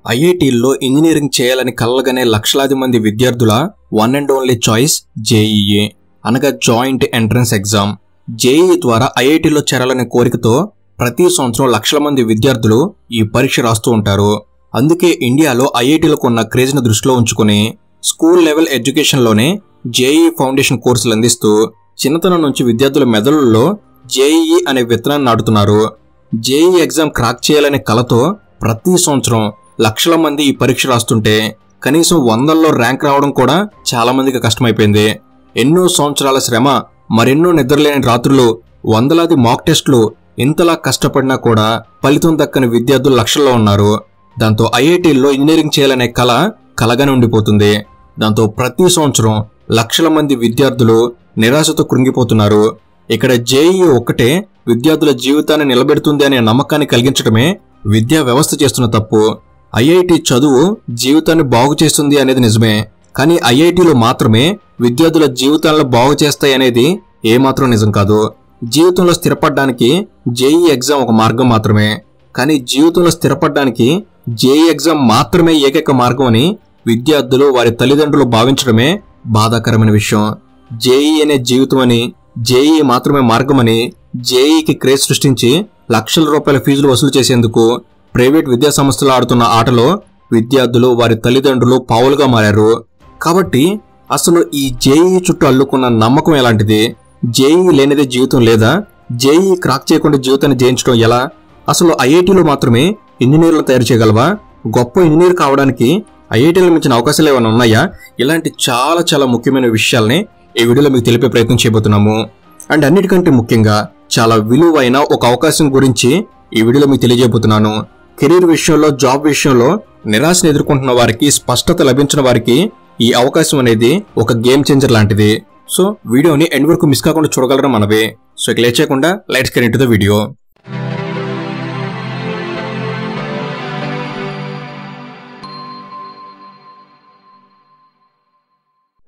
ఐఐటీల్లో engineering చేయాలని కలలుగనే లక్షలాది మంది విద్యార్థుల one and only choice JEE అనగా జాయింట్ ఎంట్రన్స్ ఎగ్జామ్. జేఈఈ ద్వారా ఐఐటీలో చేరాలనే కోరికతో ప్రతి సంవత్సరం లక్షల మంది విద్యార్థులు ఈ పరీక్ష రాస్తూ ఉంటారు. అందుకే ఇండియాలో ఐఐటీలకు ఉన్న క్రేజ్ను దృష్టిలో ఉంచుకుని స్కూల్ లెవెల్ ఎడ్యుకేషన్లోనే జేఈఈ ఫౌండేషన్ కోర్సులు అందిస్తూ చిన్నతనం నుంచి విద్యార్థుల మెదడుల్లో జేఈఈ అనే విత్తనాన్ని నాటుతున్నారు. జేఈఈ ఎగ్జామ్ క్రాక్ చేయాలనే కలతో ప్రతి సంవత్సరం లక్షల మంది ఈ పరీక్ష రాస్తుంటే కనీసం 100లో ర్యాంక్ రావడం కూడా చాలా మందికి కష్టమైపోయింది. ఎన్నో సంవత్సరాల శ్రమ, మరెన్నో నిద్రలేని రాత్రులు, వందలాది మాక్ టెస్టులు, ఇంతలా కష్టపడినా కూడా ఫలితం దక్కని విద్యార్థులు లక్షల్లో ఉన్నారు. దాంతో ఐఐటీల్లో ఇంజనీరింగ్ చేయాలనే కలగానే ఉండిపోతుంది. దాంతో ప్రతి సంవత్సరం లక్షల మంది విద్యార్థులు నిరాశతో కృంగిపోతున్నారు. ఇక్కడ జేఈఈ ఒక్కటే విద్యార్థుల జీవితాన్ని నిలబెడుతుంది అనే నమ్మకాన్ని కలిగించడమే విద్యా వ్యవస్థ చేస్తున్న తప్పు. ఐఐటి చదువు జీవితాన్ని బాగు చేస్తుంది అనేది నిజమే, కానీ ఐఐటీలో మాత్రమే విద్యార్థుల జీవితాలను బాగు చేస్తాయి అనేది ఏమాత్రం నిజం కాదు. జీవితంలో స్థిరపడడానికి జేఈఈ ఎగ్జామ్ ఒక మార్గం మాత్రమే, కానీ జీవితంలో స్థిరపడడానికి జేఈఈ ఎగ్జామ్ మాత్రమే ఏకైక మార్గం అని విద్యార్థులు వారి తల్లిదండ్రులు భావించడమే బాధాకరమైన విషయం. జేఈఈ అనే జీవితం అని, జేఈఈ మాత్రమే మార్గమని జేఈఈకి క్రేజ్ సృష్టించి లక్షల రూపాయల ఫీజులు వసూలు చేసేందుకు ప్రైవేట్ విద్యా సంస్థలు ఆడుతున్న ఆటలో విద్యార్థులు వారి తల్లిదండ్రులు పావులుగా మారారు. కాబట్టి అసలు ఈ జేఈఈ చుట్టూ అల్లుకున్న నమ్మకం ఎలాంటిది? జేఈఈ లేనిదే జీవితం లేదా? జేఈఈ క్రాక్ చేయకుండా జీవితాన్ని జయించడం ఎలా? అసలు ఐఐటీలో మాత్రమే ఇంజనీర్లను తయారు చేయగలవా? గొప్ప ఇంజనీర్ కావడానికి ఐఐటీలో మించిన అవకాశాలు ఏమైనా ఉన్నాయా? ఇలాంటి చాలా ముఖ్యమైన విషయాల్ని ఈ వీడియోలో మీకు తెలిపే ప్రయత్నం చేయబోతున్నాము. అండ్ అన్నిటికంటే ముఖ్యంగా చాలా విలువైన ఒక అవకాశం గురించి ఈ వీడియోలో మీకు తెలియజేయబోతున్నాను. కెరీర్ విషయంలో, జాబ్ విషయంలో నిరాశను ఎదుర్కొంటున్న వారికి, స్పష్టత లభించిన వారికి ఈ అవకాశం అనేది ఒక గేమ్ చేంజర్ లాంటిది. సో వీడియోని ఎండ్ వరకు మిస్ కాకుండా చూడగలరా మనవే. సో ఇక లేట్ చేయకుండా let's get into the video.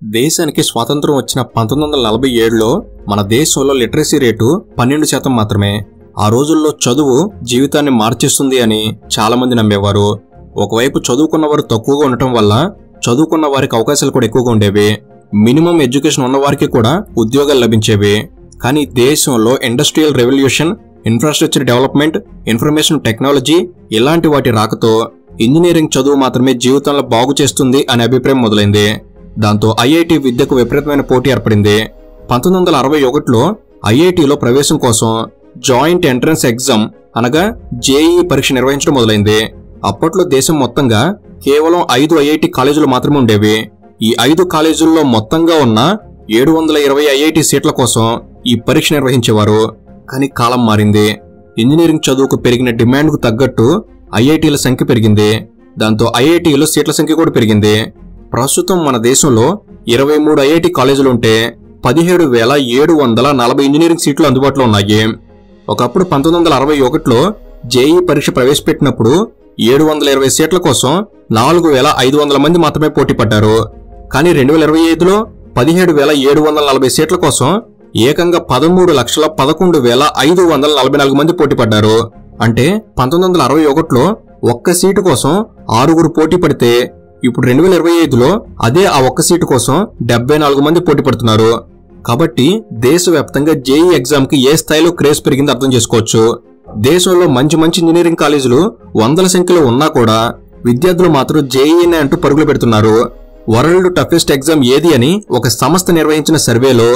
దేశానికి స్వాతంత్రం వచ్చిన 1947లో మన దేశంలో లిటరసీ రేటు 12% మాత్రమే. ఆ రోజుల్లో చదువు జీవితాన్ని మార్చేస్తుంది అని చాలా మంది నమ్మేవారు. ఒకవైపు చదువుకున్నవారు తక్కువగా ఉండటం వల్ల చదువుకున్న వారికి అవకాశాలు కూడా ఎక్కువగా ఉండేవి. మినిమం ఎడ్యుకేషన్ ఉన్న వారికి కూడా ఉద్యోగాలు లభించేవి. కానీ దేశంలో industrial revolution, infrastructure development, information technology ఇలాంటి వాటి రాకతో ఇంజనీరింగ్ చదువు మాత్రమే జీవితంలో బాగు చేస్తుంది అనే అభిప్రాయం మొదలైంది. దాంతో ఐఐటి విద్యకు విపరీతమైన పోటీ ఏర్పడింది. 1961లో ఐఐటిలో ప్రవేశం కోసం జాయింట్ ఎంట్రన్స్ ఎగ్జామ్ అనగా జేఈఈ పరీక్ష నిర్వహించడం మొదలైంది. అప్పట్లో దేశం మొత్తంగా కేవలం 5 ఐఐటి కాలేజీలు మాత్రమే ఉండేవి. ఈ 5 కాలేజీల్లో మొత్తంగా ఉన్న 720 ఐఐటి సీట్ల కోసం ఈ పరీక్ష నిర్వహించేవారు. కానీ కాలం మారింది. ఇంజనీరింగ్ చదువుకు పెరిగిన డిమాండ్కు తగ్గట్టు ఐఐటీల సంఖ్య పెరిగింది. దాంతో ఐఐటీలో సీట్ల సంఖ్య కూడా పెరిగింది. ప్రస్తుతం మన దేశంలో 23 ఐఐటి కాలేజీలుంటే 17,740 ఇంజనీరింగ్ సీట్లు అందుబాటులో ఉన్నాయి. ఒకప్పుడు 1961లో జేఈఈ పరీక్ష ప్రవేశపెట్టినప్పుడు 720 సీట్ల కోసం 4,500 మంది మాత్రమే పోటీ పడ్డారు. కానీ 2025లో 17,740 సీట్ల కోసం ఏకంగా 13,11,544 మంది పోటీ పడ్డారు. అంటే 1961లో ఒక్క సీటు కోసం 6 పోటీ పడితే ఇప్పుడు 2025లో అదే ఆ ఒక్క సీటు కోసం 74 మంది పోటీ పడుతున్నారు. కాబట్టి దేశవ్యాప్తంగా జేఈఈ ఎగ్జామ్ కి ఏ స్థాయిలో క్రేజ్ పెరిగిందో అర్థం చేసుకోవచ్చు. దేశంలో మంచి ఇంజనీరింగ్ కాలేజీలు వందల సంఖ్యలో ఉన్నా కూడా విద్యార్థులు మాత్రం జేఈఈనే అంటూ పరుగులు పెడుతున్నారు. వరల్డ్ టఫెస్ట్ ఎగ్జామ్ ఏది అని ఒక సంస్థ నిర్వహించిన సర్వేలో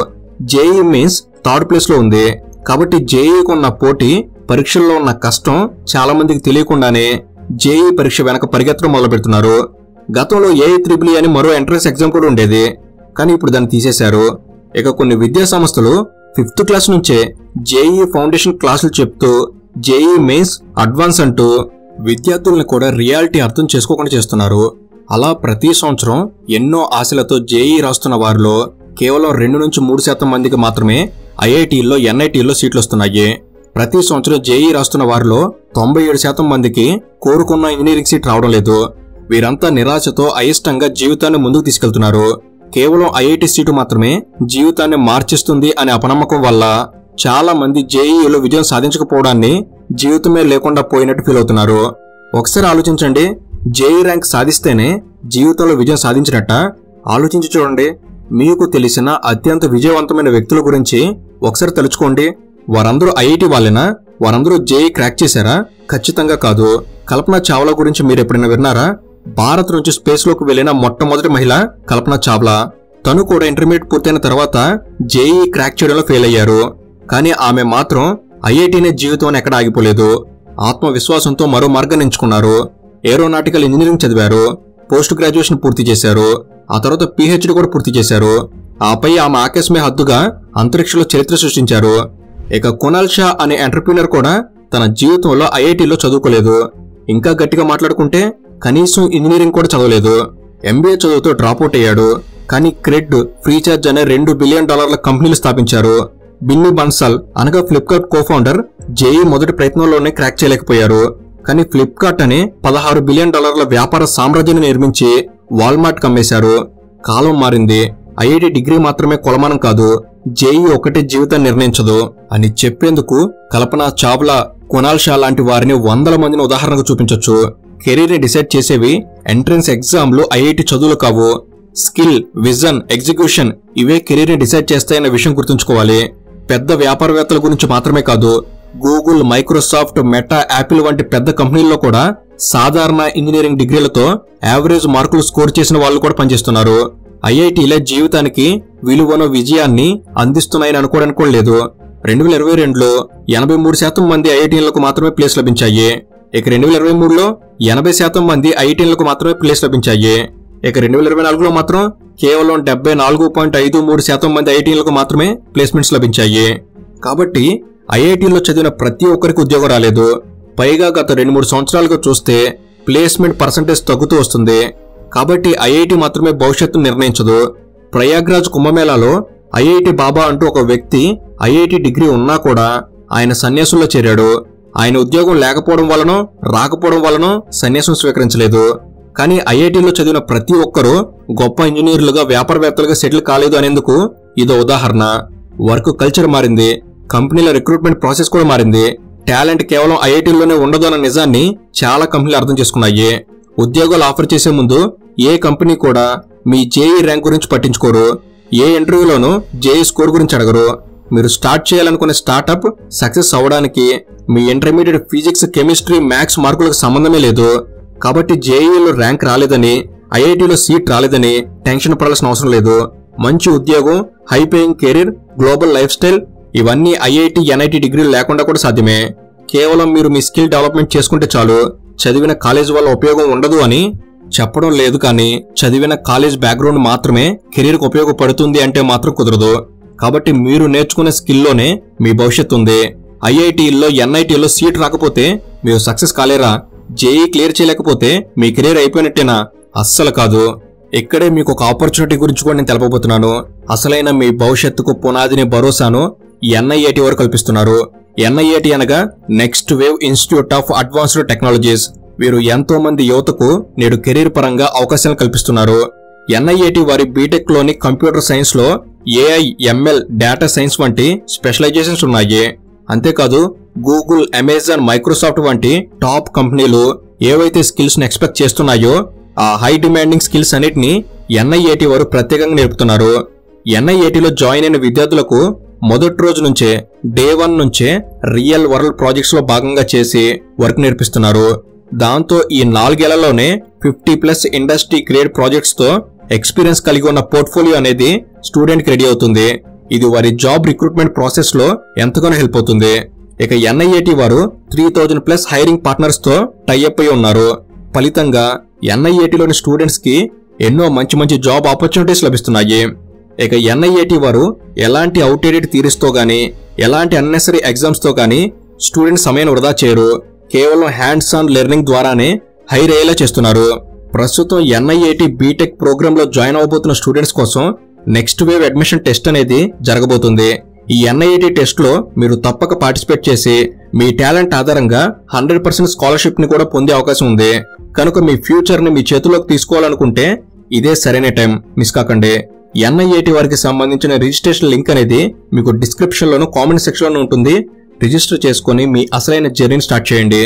జేఈఈ మీన్స్ 3rd ప్లేస్ లో ఉంది. కాబట్టి జేఈఈకి ఉన్న పోటీ, పరీక్షల్లో ఉన్న కష్టం చాలా మందికి తెలియకుండానే జేఈఈ పరీక్ష వెనక పరిగెత్తడం మొదలు పెడుతున్నారు. గతంలో ఏఐఈఈ అని మరో ఎంట్రన్స్ ఎగ్జామ్ కూడా ఉండేది, కానీ ఇప్పుడు దాన్ని తీసేశారు. ఇక కొన్ని విద్యా సంస్థలు 5th క్లాస్ నుంచే జేఈఈ ఫౌండేషన్ క్లాసులు చెప్తూ జేఈఈ మెయిన్స్, అడ్వాన్స్ అంటూ విద్యార్థులను కూడా రియాలిటీ అర్థం చేసుకోకుండా చేస్తున్నారు. అలా ప్రతి సంవత్సరం ఎన్నో ఆశలతో జేఈఈ రాస్తున్న వారిలో కేవలం 2 నుంచి 3% మందికి మాత్రమే ఐఐటీల్లో, ఎన్ఐటీల్లో సీట్లు వస్తున్నాయి. ప్రతి సంవత్సరం జేఈఈ రాస్తున్న వారిలో 97% మందికి కోరుకున్న ఇంజనీరింగ్ సీట్ రావడం లేదు. వీరంతా నిరాశతో అయిష్టంగా జీవితాన్ని ముందుకు తీసుకెళ్తున్నారు. కేవలం ఐఐటి సీటు మాత్రమే జీవితాన్ని మార్చేస్తుంది అనే అపనమ్మకం వల్ల చాలా మంది జేఈఈలో విజయం సాధించకపోవడాన్ని జీవితమే లేకుండా పోయినట్టు ఫీల్ అవుతున్నారు. ఒకసారి ఆలోచించండి, జేఈ ర్యాంక్ సాధిస్తేనే జీవితంలో విజయం సాధించినట్ట? ఆలోచించి చూడండి. మీకు తెలిసిన అత్యంత విజయవంతమైన వ్యక్తుల గురించి ఒకసారి తలుచుకోండి. వారందరూ ఐఐటి వాళ్ళేనా? వారందరూ జేఈ క్రాక్ చేశారా? ఖచ్చితంగా కాదు. కల్పనా చావ్లా గురించి మీరు ఎప్పుడైనా విన్నారా? భారత్ నుంచి స్పేస్ లోకి వెళ్లిన మొట్టమొదటి మహిళ కల్పనా చావ్లా. తను కూడా ఇంటర్మీడియట్ పూర్తయిన తర్వాత జేఈ క్రాక్ చేయడంలో ఫెయిల్ అయ్యారు. కానీ ఆమె మాత్రం ఐఐటీనే జీవితం అని ఎక్కడ ఆగిపోలేదు. ఆత్మవిశ్వాసంతో మరో మార్గం ఎంచుకున్నారు. ఏరోనాటికల్ ఇంజనీరింగ్ చదివారు. పోస్ట్ గ్రాడ్యుయేషన్ పూర్తి చేశారు. ఆ తర్వాత పిహెచ్డి కూడా పూర్తి చేశారు. ఆపై ఆమె ఆకాశమే హద్దుగా అంతరిక్షంలో చరిత్ర సృష్టించారు. ఇక కునాల్ షా అనే ఎంటర్ప్రీనర్ కూడా తన జీవితంలో ఐఐటీలో చదువుకోలేదు. ఇంకా గట్టిగా మాట్లాడుకుంటే కనీసం ఇంజనీరింగ్ కూడా చదవలేదు. ఎంబీఏ చదువుతో డ్రాప్అవుట్ అయ్యాడు. కానీ క్రెడ్, ఫ్రీచార్జ్ అనే $2 బిలియన్ కంపెనీలు స్థాపించారు. బిన్నీ బన్సల్ అనగా ఫ్లిప్కార్ట్ కోఫౌండర్ జేఈ మొదటి ప్రయత్నంలోనే క్రాక్ చేయలేకపోయారు. కానీ ఫ్లిప్కార్ట్ అనే $16 బిలియన్ వ్యాపార సామ్రాజ్యాన్ని నిర్మించి వాల్మార్ట్ కమ్మేశారు. కాలం మారింది. ఐఐటి డిగ్రీ మాత్రమే కొలమానం కాదు, జేఈ ఒకటే జీవితాన్ని నిర్ణయించదు అని చెప్పేందుకు కల్పనా చావ్లా, కునాల్ షా లాంటి వారిని వందల మందిని ఉదాహరణకు చూపించొచ్చు. కెరీర్ ని డిసైడ్ చేసేవి ఎంట్రన్స్ ఎగ్జామ్లు, ఐఐటి చదువులు కావు. స్కిల్, విజన్, ఎగ్జిక్యూషన్ ఇవే కెరీర్ ని డిసైడ్ చేస్తాయన్న విషయం గుర్తుంచుకోవాలి. పెద్ద వ్యాపారవేత్తల గురించి మాత్రమే కాదు, గూగుల్, మైక్రోసాఫ్ట్, మెటా, యాపిల్ వంటి పెద్ద కంపెనీల్లో కూడా సాధారణ ఇంజనీరింగ్ డిగ్రీలతో యావరేజ్ మార్కులు స్కోర్ చేసిన వాళ్ళు కూడా పనిచేస్తున్నారు. ఐఐటీలే జీవితానికి విలువను, విజయాన్ని అందిస్తున్నాయని అనుకోవడానికి కూడా లేదు. 2022లో 83% మంది ఐఐటీలకు మాత్రమే ప్లేస్ లభించాయి. ఇక 2023లో 80% మంది ఐఐటీలకు మాత్రమే ప్లేస్ లభించాయి. ఇక 2024లో మాత్రం కేవలం 74.53% మంది ఐఐటీలకు మాత్రమే ప్లేస్మెంట్స్ లభించాయి. కాబట్టి ఐఐటీలో చదివిన ప్రతి ఒక్కరికి ఉద్యోగం రాలేదు. పైగా గత 2-3 సంవత్సరాలుగా చూస్తే ప్లేస్మెంట్ పర్సంటేజ్ తగ్గుతూ వస్తుంది. కాబట్టి ఐఐటి మాత్రమే భవిష్యత్తును నిర్ణయించదు. ప్రయాగ్రాజ్ కుంభమేళాలో ఐఐటి బాబా అంటూ ఒక వ్యక్తి ఐఐటి డిగ్రీ ఉన్నా కూడా ఆయన సన్యాసుల్లో చేరాడు. ఆయన ఉద్యోగం లేకపోవడం వలనో రాకపోవడం వలనో సన్యాసం స్వీకరించలేదు. కానీ ఐఐటీలో చదివిన ప్రతి ఒక్కరూ గొప్ప ఇంజనీర్లుగా, వ్యాపారవేత్తలుగా సెటిల్ కాలేదు అనేందుకు ఇదో ఉదాహరణ. వర్క్ కల్చర్ మారింది. కంపెనీల రిక్రూట్మెంట్ ప్రాసెస్ కూడా మారింది. టాలెంట్ కేవలం ఐఐటీలోనే ఉండదు అన్న నిజాన్ని చాలా కంపెనీలు అర్థం చేసుకున్నాయి. ఉద్యోగాలు ఆఫర్ చేసే ముందు ఏ కంపెనీ కూడా మీ జేఈ ర్యాంక్ గురించి పట్టించుకోరు. ఏ ఇంటర్వ్యూలోనూ జేఈ స్కోర్ గురించి అడగరు. మీరు స్టార్ట్ చేయాలనుకునే స్టార్టప్ సక్సెస్ అవ్వడానికి మీ ఇంటర్మీడియట్ ఫిజిక్స్, కెమిస్ట్రీ, మ్యాథ్స్ మార్కులకు సంబంధమే లేదు. కాబట్టి జేఈలో ర్యాంక్ రాలేదని, ఐఐటీలో సీట్ రాలేదని టెన్షన్ పడాల్సిన అవసరం లేదు. మంచి ఉద్యోగం, high paying career, global life style ఇవన్నీ ఐఐటి, ఎన్ఐటి డిగ్రీలు లేకుండా కూడా సాధ్యమే. కేవలం మీరు మీ స్కిల్ డెవలప్మెంట్ చేసుకుంటే చాలు. చదివిన కాలేజ్ వల్ల ఉపయోగం ఉండదు అని చెప్పడం లేదు, కానీ చదివిన కాలేజ్ బ్యాక్గ్రౌండ్ మాత్రమే కెరీర్కి ఉపయోగపడుతుంది అంటే మాత్రం కుదరదు. కాబట్టి మీరు నేర్చుకునే స్కిల్లోనే మీ భవిష్యత్తు ఉంది. ఐఐటీల్లో, ఎన్ఐటీల్లో సీట్ రాకపోతే మీరు సక్సెస్ కాలేరా? జేఈ క్లియర్ చేయలేకపోతే మీ కెరీర్ అయిపోయినట్టేనా? అస్సలు కాదు. ఇక్కడే మీకు ఒక ఆపర్చునిటీ గురించి కూడా నేను తెలపబోతున్నాను. అసలైన మీ భవిష్యత్తుకు పునాదిని, భరోసాను ఎన్ఐఐటి వారు కల్పిస్తున్నారు. ఎన్ఐఐటి అనగా next wave institute of advanced technologies. వీరు ఎంతో మంది యువతకు నేడు కెరీర్ పరంగా అవకాశాలు కల్పిస్తున్నారు. ఎన్ఐఐటి వారి బీటెక్ లోని కంప్యూటర్ సైన్స్ లో ఏఐ, ఎంఎల్, డేటా సైన్స్ వంటి స్పెషలైజేషన్స్ ఉన్నాయి. అంతేకాదు గూగుల్, అమెజాన్, మైక్రోసాఫ్ట్ వంటి టాప్ కంపెనీలు ఏవైతే స్కిల్స్ ని ఎక్స్పెక్ట్ చేస్తున్నాయో ఆ హై డిమాండింగ్ స్కిల్స్ అన్నిటిని ఎన్ఐఐటి వారు ప్రత్యేకంగా నేర్పుతున్నారు. ఎన్ఐఐటిలో జాయిన్ అయిన విద్యార్థులకు మొదటి రోజు నుంచే, డే 1 నుంచే రియల్ వరల్డ్ ప్రాజెక్ట్స్ లో భాగంగా చేసి వర్క్ నేర్పిస్తున్నారు. దాంతో ఈ 4 ఏళ్లలోనే 50+ ఇండస్ట్రీ గ్రేడ్ ప్రాజెక్ట్స్ తో ఎక్స్పీరియన్స్ కలిగి ఉన్న పోర్ట్ఫోలియో అనేది స్టూడెంట్ కి రెడీ అవుతుంది. ఇది వారి జాబ్ రిక్రూట్మెంట్ ప్రాసెస్ లో ఎంతగానో హెల్ప్ అవుతుంది. ఇక ఎన్ఐఐటి వారు 3000+ హైరింగ్ పార్ట్నర్స్ తో టైఅప్ అయి ఉన్నారు. ఫలితంగా ఎన్ఐఐటిలోని స్టూడెంట్స్ కి ఎన్నో మంచి జాబ్ ఆపర్చునిటీస్ లభిస్తున్నాయి. ఇక ఎన్ఐఐటి వారు ఎలాంటి అవుట్డేటెడ్ థియరీస్ తో గానీ, ఎలాంటి అన్నెసరీ ఎగ్జామ్స్ తో గానీ స్టూడెంట్ సమయాన్ని వృధా చేయరు. కేవలం హ్యాండ్స్ ఆన్ లెర్నింగ్ ద్వారానే హైర్ అయ్యేలా చేస్తున్నారు. ప్రస్తుతం ఎన్ఐఐటి బీటెక్ ప్రోగ్రామ్ లో జాయిన్ అవబోతున్న స్టూడెంట్స్ కోసం నెక్స్ట్ వేవ్ అడ్మిషన్ టెస్ట్ అనేది జరగబోతుంది. ఈ ఎన్ఐఐటి టెస్ట్ లో మీరు తప్పక పార్టిసిపేట్ చేసి మీ టాలెంట్ ఆధారంగా 100% స్కాలర్షిప్ ని కూడా పొందే అవకాశం ఉంది. కనుక మీ ఫ్యూచర్ ని మీ చేతుల్లోకి తీసుకోవాలనుకుంటే ఇదే సరైన టైం. మిస్ కాకండి. ఎన్ఐఐటి వారికి సంబంధించిన రిజిస్ట్రేషన్ లింక్ అనేది మీకు డిస్క్రిప్షన్ లోను, కామెంట్ సెక్షన్ లోను ఉంటుంది. రిజిస్టర్ చేసుకుని మీ అసలైన జర్నీని స్టార్ట్ చేయండి.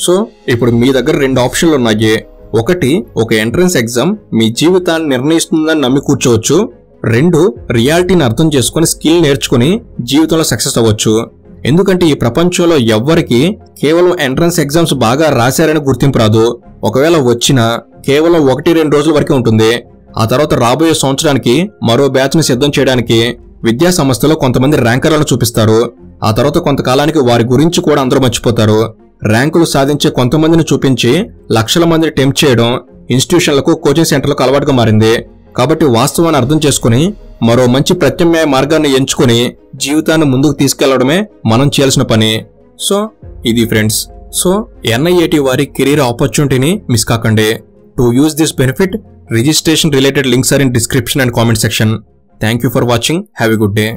సో ఇప్పుడు మీ దగ్గర 2 ఆప్షన్లు ఉన్నాయి. 1 ఒక ఎంట్రన్స్ ఎగ్జామ్ మీ జీవితాన్ని నిర్ణయిస్తుందని నమ్మి కూర్చోవచ్చు. 2 రియాలిటీని అర్థం చేసుకుని స్కిల్ నేర్చుకుని జీవితంలో సక్సెస్ అవ్వచ్చు. ఎందుకంటే ఈ ప్రపంచంలో ఎవ్వరికి కేవలం ఎంట్రన్స్ ఎగ్జామ్స్ బాగా రాశారని గుర్తింపు రాదు. ఒకవేళ వచ్చినా కేవలం 1-2 రోజుల వరకే ఉంటుంది. ఆ తర్వాత రాబోయే సంవత్సరానికి మరో బ్యాచ్ ని సిద్ధం చేయడానికి విద్యా సంస్థలో కొంతమంది ర్యాంకర్లను చూపిస్తారు. ఆ తర్వాత కొంతకాలానికి వారి గురించి కూడా అందరూ మర్చిపోతారు. ర్యాంకులు సాధించే కొంతమందిని చూపించి లక్షల మందిని టెంప్ట్ చేయడం ఇన్స్టిట్యూషన్లకు, కోచింగ్ సెంటర్లకు అలవాటుగా మారింది. కాబట్టి వాస్తవాన్ని అర్థం చేసుకుని మరో మంచి ప్రత్యామ్నాయ మార్గాన్ని ఎంచుకుని జీవితాన్ని ముందుకు తీసుకెళ్లడమే మనం చేయాల్సిన పని. సో ఇది ఫ్రెండ్స్. సో NIAT వారి కెరీర్ ఆపర్చునిటీని మిస్ కాకండి. To use this benefit, registration related links are in description and comment section. Thank you for watching. Have a good day.